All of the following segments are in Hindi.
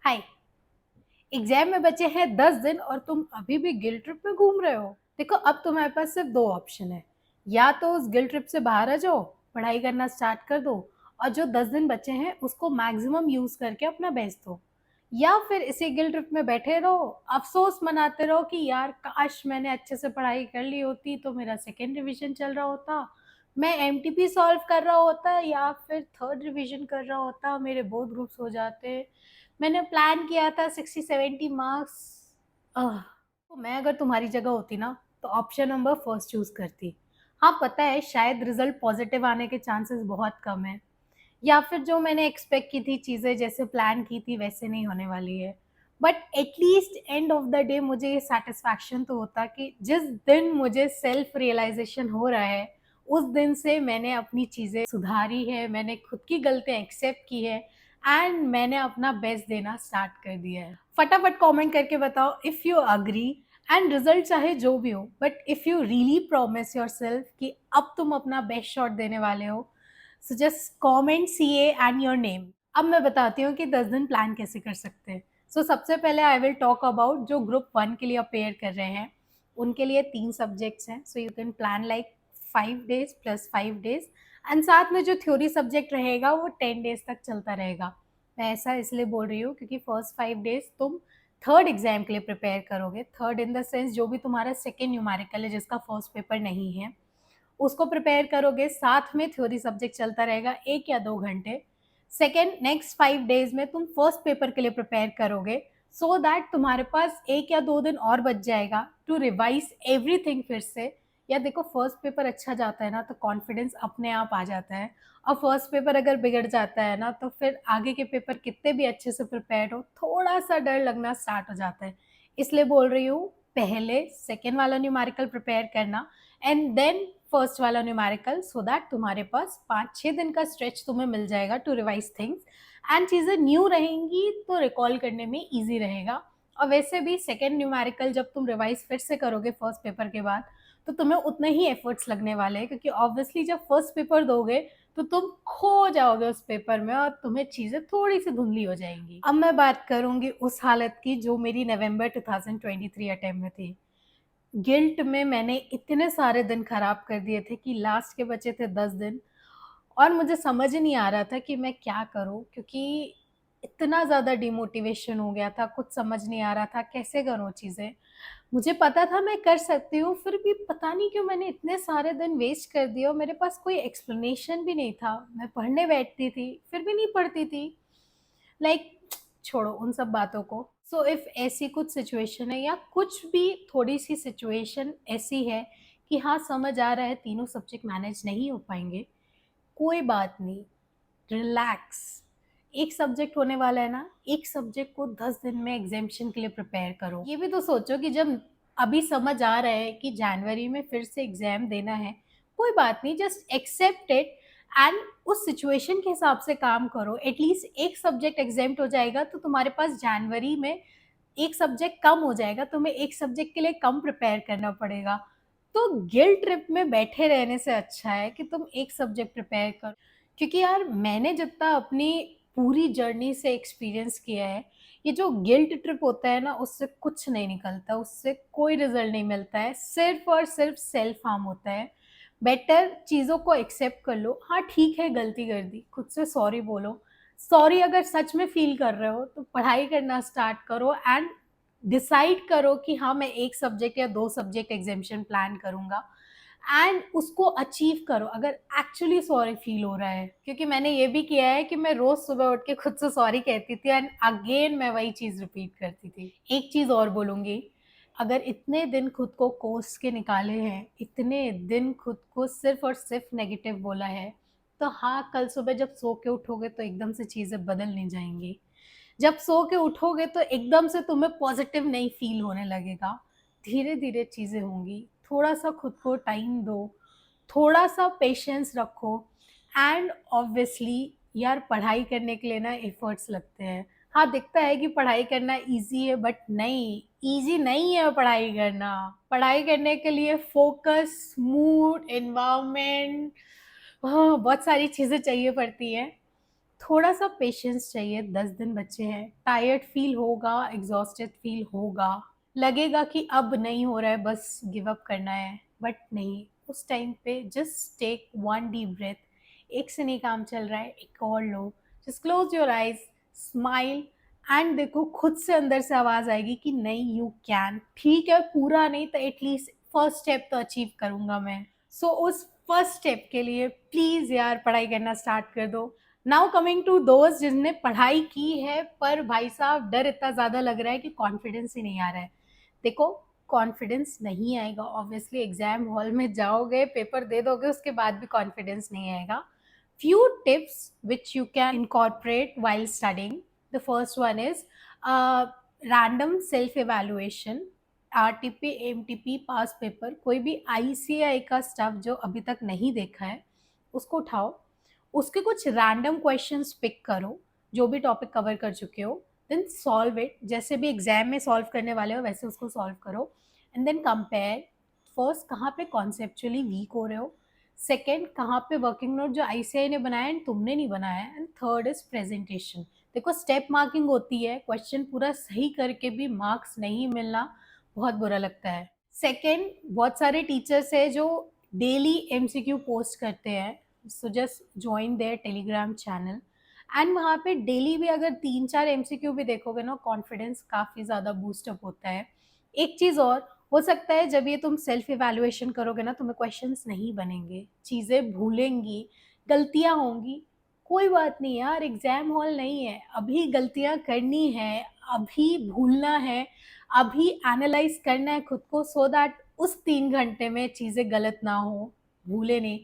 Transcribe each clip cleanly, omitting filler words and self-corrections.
हाय। एग्जाम में बचे हैं 10 दिन और तुम अभी भी गिल्ट ट्रिप में घूम रहे हो। देखो, अब तुम्हारे पास सिर्फ दो ऑप्शन है। या तो उस गिल्ट ट्रिप से बाहर आ जाओ, पढ़ाई करना स्टार्ट कर दो और जो 10 दिन बचे हैं उसको मैक्सिमम यूज करके अपना बेस्ट दो। या फिर इसी गिल्ट ट्रिप में बैठे रहो, अफसोस मनाते रहो कि यार काश मैंने अच्छे से पढ़ाई कर ली होती तो मेरा सेकेंड रिवीजन चल रहा होता, मैं एमटीपी सॉल्व कर रहा होता या फिर थर्ड रिवीजन कर रहा होता, मेरे बोथ ग्रुप्स हो जाते, मैंने प्लान किया था 60-70 मार्क्स। तो मैं अगर तुम्हारी जगह होती ना तो ऑप्शन नंबर फर्स्ट चूज करती। हाँ, पता है शायद रिजल्ट पॉजिटिव आने के चांसेस बहुत कम है, या फिर जो मैंने एक्सपेक्ट की थी चीज़ें जैसे प्लान की थी वैसे नहीं होने वाली है। But at least end of the day मुझे ये सेटिस्फैक्शन तो होता कि जिस दिन मुझे सेल्फ रियलाइजेशन हो रहा है उस दिन से मैंने अपनी चीज़ें सुधारी है, मैंने खुद की गलतियाँ एक्सेप्ट की है एंड मैंने अपना बेस्ट देना स्टार्ट कर दिया है। फटाफट कमेंट करके बताओ if you agree. And result चाहे जो भी हो, but if you really promise yourself कि अब तुम अपना बेस्ट शॉट देने वाले हो, so just comment CA and your name. अब मैं बताती हूँ कि 10 दिन प्लान कैसे कर सकते हैं। सो सबसे पहले आई विल टॉक अबाउट जो ग्रुप 1 के लिए अपेयर कर रहे हैं। उनके लिए 3 सब्जेक्ट्स हैं, so you can plan like 5 days plus 5 days. And साथ में जो थ्योरी सब्जेक्ट रहेगा वो 10 डेज तक चलता रहेगा। मैं ऐसा इसलिए बोल रही हूँ क्योंकि फर्स्ट 5 डेज तुम थर्ड एग्जाम के लिए प्रिपेयर करोगे। थर्ड इन द सेंस जो भी तुम्हारा सेकेंड न्यूमेरिकल है जिसका फर्स्ट पेपर नहीं है उसको प्रिपेयर करोगे, साथ में थ्योरी सब्जेक्ट चलता रहेगा 1 या 2 घंटे। सेकेंड नेक्स्ट 5 डेज में तुम फर्स्ट पेपर के लिए प्रिपेयर करोगे, सो दैट तुम्हारे पास 1 या 2 दिन और बच जाएगा टू रिवाइज एवरीथिंग फिर से। या देखो, फर्स्ट पेपर अच्छा जाता है ना तो कॉन्फिडेंस अपने आप आ जाता है, और फर्स्ट पेपर अगर बिगड़ जाता है ना तो फिर आगे के पेपर कितने भी अच्छे से प्रिपेयर हो थोड़ा सा डर लगना स्टार्ट हो जाता है। इसलिए बोल रही हूँ, पहले सेकेंड वाला न्यूमेरिकल प्रिपेयर करना एंड देन फर्स्ट वाला न्यूमेरिकल, सो दैट तुम्हारे पास 5-6 दिन का स्ट्रेच तुम्हें मिल जाएगा टू रिवाइज थिंग्स। एंड चीज़ें न्यू रहेंगी तो रिकॉल करने में ईजी रहेगा। और वैसे भी सेकेंड न्यूमेरिकल जब तुम रिवाइज फिर से करोगे फर्स्ट पेपर के बाद तो तुम्हें उतने ही एफर्ट्स लगने वाले हैं, क्योंकि ऑब्वियसली जब फर्स्ट पेपर दोगे तो तुम खो जाओगे उस पेपर में और तुम्हें चीज़ें थोड़ी सी धुंधली हो जाएंगी। अब मैं बात करूंगी उस हालत की जो मेरी नवंबर 2023 अटेम्प्ट में थी। गिल्ट में मैंने इतने सारे दिन खराब कर दिए थे कि लास्ट के बचे थे 10 दिन और मुझे समझ ही नहीं आ रहा था कि मैं क्या करूं, क्योंकि इतना ज़्यादा डिमोटिवेशन हो गया था, कुछ समझ नहीं आ रहा था कैसे करूं चीज़ें। मुझे पता था मैं कर सकती हूँ, फिर भी पता नहीं क्यों मैंने इतने सारे दिन वेस्ट कर दिए और मेरे पास कोई एक्सप्लेनेशन भी नहीं था। मैं पढ़ने बैठती थी फिर भी नहीं पढ़ती थी। लाइक, छोड़ो उन सब बातों को। सो इफ ऐसी कुछ सिचुएशन है या कुछ भी थोड़ी सी सिचुएशन ऐसी है कि हाँ समझ आ रहा है तीनों सब्जेक्ट मैनेज नहीं हो पाएंगे, कोई बात नहीं, रिलैक्स। एक सब्जेक्ट होने वाला है ना, एक सब्जेक्ट को 10 दिन में एग्जामिशन के लिए प्रिपेयर करो। ये भी तो सोचो कि जब अभी समझ आ रहा है कि जनवरी में फिर से एग्जाम देना है, कोई बात नहीं, जस्ट एक्सेप्ट इट एंड उस सिचुएशन के हिसाब से काम करो। एटलीस्ट एक सब्जेक्ट एग्जाम्ट हो जाएगा तो तुम्हारे पास जनवरी में एक सब्जेक्ट कम हो जाएगा, तुम्हें एक सब्जेक्ट के लिए कम प्रिपेयर करना पड़ेगा। तो गिल्ट ट्रिप में बैठे रहने से अच्छा है कि तुम एक सब्जेक्ट प्रिपेयर करो। क्योंकि यार मैंने जितना अपनी पूरी जर्नी से एक्सपीरियंस किया है, ये जो गिल्ट ट्रिप होता है ना उससे कुछ नहीं निकलता, उससे कोई रिजल्ट नहीं मिलता है, सिर्फ और सिर्फ सेल्फ हार्म होता है। बेटर चीज़ों को एक्सेप्ट कर लो। हाँ ठीक है, गलती कर दी, खुद से सॉरी बोलो। सॉरी अगर सच में फील कर रहे हो तो पढ़ाई करना स्टार्ट करो एंड डिसाइड करो कि हाँ मैं एक सब्जेक्ट या 2 सब्जेक्ट एग्जामिशन प्लान करूंगा एंड उसको अचीव करो अगर एक्चुअली सॉरी फील हो रहा है। क्योंकि मैंने ये भी किया है कि मैं रोज सुबह उठ के खुद से सॉरी कहती थी एंड अगेन मैं वही चीज रिपीट करती थी। एक चीज और बोलूंगी, अगर इतने दिन खुद को कोस के निकाले हैं, इतने दिन खुद को सिर्फ और सिर्फ नेगेटिव बोला है, तो हाँ कल सुबह जब सो के उठोगे तो एकदम से चीज़ें बदल नहीं जाएंगी। जब सो के उठोगे तो एकदम से तुम्हें पॉजिटिव नहीं फील होने लगेगा। धीरे धीरे चीज़ें होंगी, थोड़ा सा खुद को टाइम दो, थोड़ा सा पेशेंस रखो एंड ऑब्वियसली यार पढ़ाई करने के लिए ना एफर्ट्स लगते हैं। हाँ दिखता है कि पढ़ाई करना इजी है, बट नहीं, इजी नहीं है पढ़ाई करना। पढ़ाई करने के लिए फोकस, मूड, एनवायरनमेंट, हाँ बहुत सारी चीज़ें चाहिए पड़ती हैं। थोड़ा सा पेशेंस चाहिए, 10 दिन बचे हैं, टायर्ड फील होगा, एग्जॉस्टेड फील होगा, लगेगा कि अब नहीं हो रहा है, बस गिव अप करना है, बट नहीं, उस टाइम पे just take one deep breath. एक से नहीं काम चल रहा है, एक और लो, just close your eyes, smile, and देखो खुद से अंदर से आवाज आएगी कि नहीं, यू कैन। ठीक है, पूरा नहीं तो एटलीस्ट फर्स्ट स्टेप तो अचीव करूंगा मैं। सो उस फर्स्ट स्टेप के लिए प्लीज यार पढ़ाई करना स्टार्ट कर दो। नाउ कमिंग टू दोस्त जिसने पढ़ाई की है पर भाई साहब डर इतना ज्यादा लग रहा है कि कॉन्फिडेंस ही नहीं आ रहा है। देखो, कॉन्फिडेंस नहीं आएगा ऑब्वियसली, एग्जाम हॉल में जाओगे, पेपर दे दोगे, उसके बाद भी कॉन्फिडेंस नहीं आएगा। few tips which you can incorporate while studying. The first one is random self evaluation, RTP, MTP, pass paper, कोई भी आईसीआई का स्टफ जो अभी तक नहीं देखा है उसको उठाओ, उसके कुछ रैंडम क्वेश्चंस पिक करो जो भी टॉपिक कवर कर चुके हो, देन सॉल्व इट, जैसे भी एग्जाम में सॉल्व करने वाले हो वैसे उसको सॉल्व करो, एंड देन कंपेयर। फर्स्ट, कहाँ पे कॉन्सेप्चुअली वीक हो रहे हो, सेकेंड, कहाँ पे वर्किंग नोट जो आईसीआई ने बनाया एंड तुमने नहीं बनाया, एंड थर्ड इज प्रेजेंटेशन। देखो, स्टेप मार्किंग होती है, क्वेश्चन पूरा सही करके भी मार्क्स नहीं मिलना बहुत बुरा लगता है। सेकेंड, बहुत सारे टीचर्स है जो डेली एमसीक्यू पोस्ट करते हैं, so just join their Telegram channel, and वहाँ पे डेली भी अगर 3-4 एमसीक्यू भी देखोगे ना, कॉन्फिडेंस काफ़ी ज़्यादा बूस्टअप होता है। एक चीज़ और, हो सकता है जब ये तुम सेल्फ इवैल्यूएशन करोगे ना, तुम्हें क्वेश्चंस नहीं बनेंगे, चीज़ें भूलेंगी, गलतियाँ होंगी, कोई बात नहीं यार, एग्जाम हॉल नहीं है, अभी गलतियाँ करनी है, अभी भूलना है, अभी एनालाइज करना है खुद को, सो दैट उस 3 घंटे में चीज़ें गलत ना हो, भूले नहीं।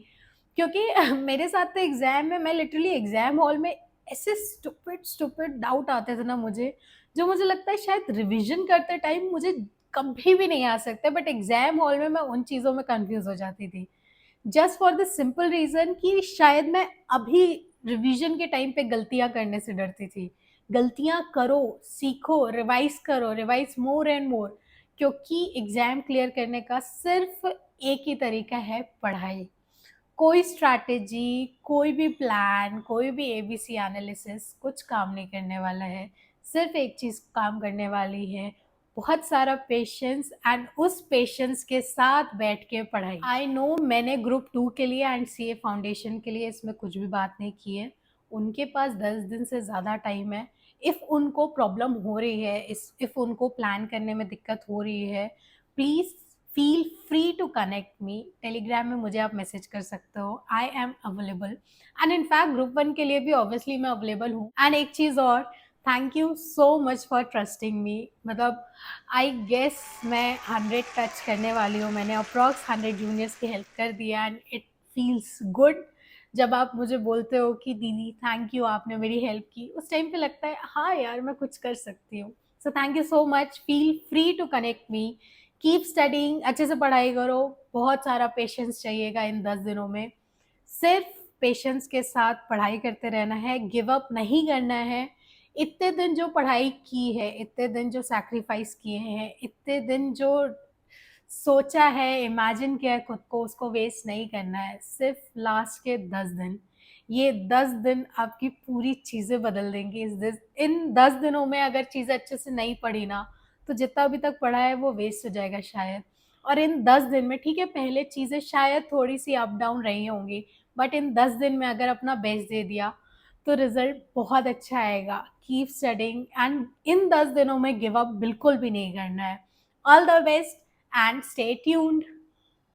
क्योंकि मेरे साथ तो एग्जाम में, मैं लिटरली एग्जाम हॉल में ऐसे स्टूपिड स्टूपिड डाउट आते थे ना मुझे, जो मुझे लगता है शायद रिवीजन करते टाइम मुझे कभी भी नहीं आ सकते, बट एग्जाम हॉल में मैं उन चीज़ों में कंफ्यूज हो जाती थी, just for the simple reason कि शायद मैं अभी रिवीजन के टाइम पे गलतियाँ करने से डरती थी। गलतियाँ करो, सीखो, रिवाइज़ करो, रिवाइज़ मोर एंड मोर, क्योंकि एग्ज़ाम क्लियर करने का सिर्फ़ एक ही तरीका है, पढ़ाई। कोई स्ट्रैटेजी, कोई भी प्लान, कोई भी एबीसी एनालिसिस कुछ काम नहीं करने वाला है। सिर्फ़ एक चीज़ काम करने वाली है, बहुत सारा पेशेंस, एंड उस पेशेंस के साथ बैठ के पढ़ाई। आई नो मैंने ग्रुप 2 के लिए एंड सीए फाउंडेशन के लिए इसमें कुछ भी बात नहीं की है। उनके पास 10 दिन से ज़्यादा टाइम है। इफ़ उनको प्रॉब्लम हो रही है, इफ़ उनको प्लान करने में दिक्कत हो रही है, please feel free to connect me. Telegram में मुझे आप मैसेज कर सकते हो, I am available, and in fact group 1 के लिए भी ऑब्वियसली मैं अवेलेबल हूँ। एंड एक चीज़ और, thank you so much for trusting मी। मतलब आई गेस मैं 100 टच करने वाली हूँ, मैंने अप्रॉक्स 100 जूनियर्स की हेल्प कर दिया, एंड इट फील्स गुड जब आप मुझे बोलते हो कि दीदी थैंक यू, आपने मेरी हेल्प की, उस टाइम पे लगता है हाँ यार मैं कुछ कर सकती हूँ। So thank you so much, feel free to connect me, keep studying, अच्छे से पढ़ाई करो, बहुत सारा पेशेंस चाहिएगा इन 10 दिनों में। सिर्फ पेशेंस के साथ पढ़ाई करते रहना है, गिव अप नहीं करना है। इतने दिन जो पढ़ाई की है, इतने दिन जो सैक्रिफाइस किए हैं, इतने दिन जो सोचा है, इमेजिन किया है खुद को, उसको वेस्ट नहीं करना है। सिर्फ लास्ट के 10 दिन, ये 10 दिन आपकी पूरी चीज़ें बदल देंगी। इन 10 दिनों में अगर चीज़ें अच्छे से नहीं पढ़ी ना, तो जितना अभी तक पढ़ा है वो वेस्ट हो जाएगा शायद। और इन 10 दिन में, ठीक है, पहले चीज़ें शायद थोड़ी-सी अप डाउन रही होंगी, बट इन 10 दिन में अगर अपना बेस्ट दे दिया, तो रिज़ल्ट बहुत अच्छा आएगा। कीप स्टडिंग, एंड इन 10 दिनों में गिव अप बिल्कुल भी नहीं करना है। All the best and stay tuned.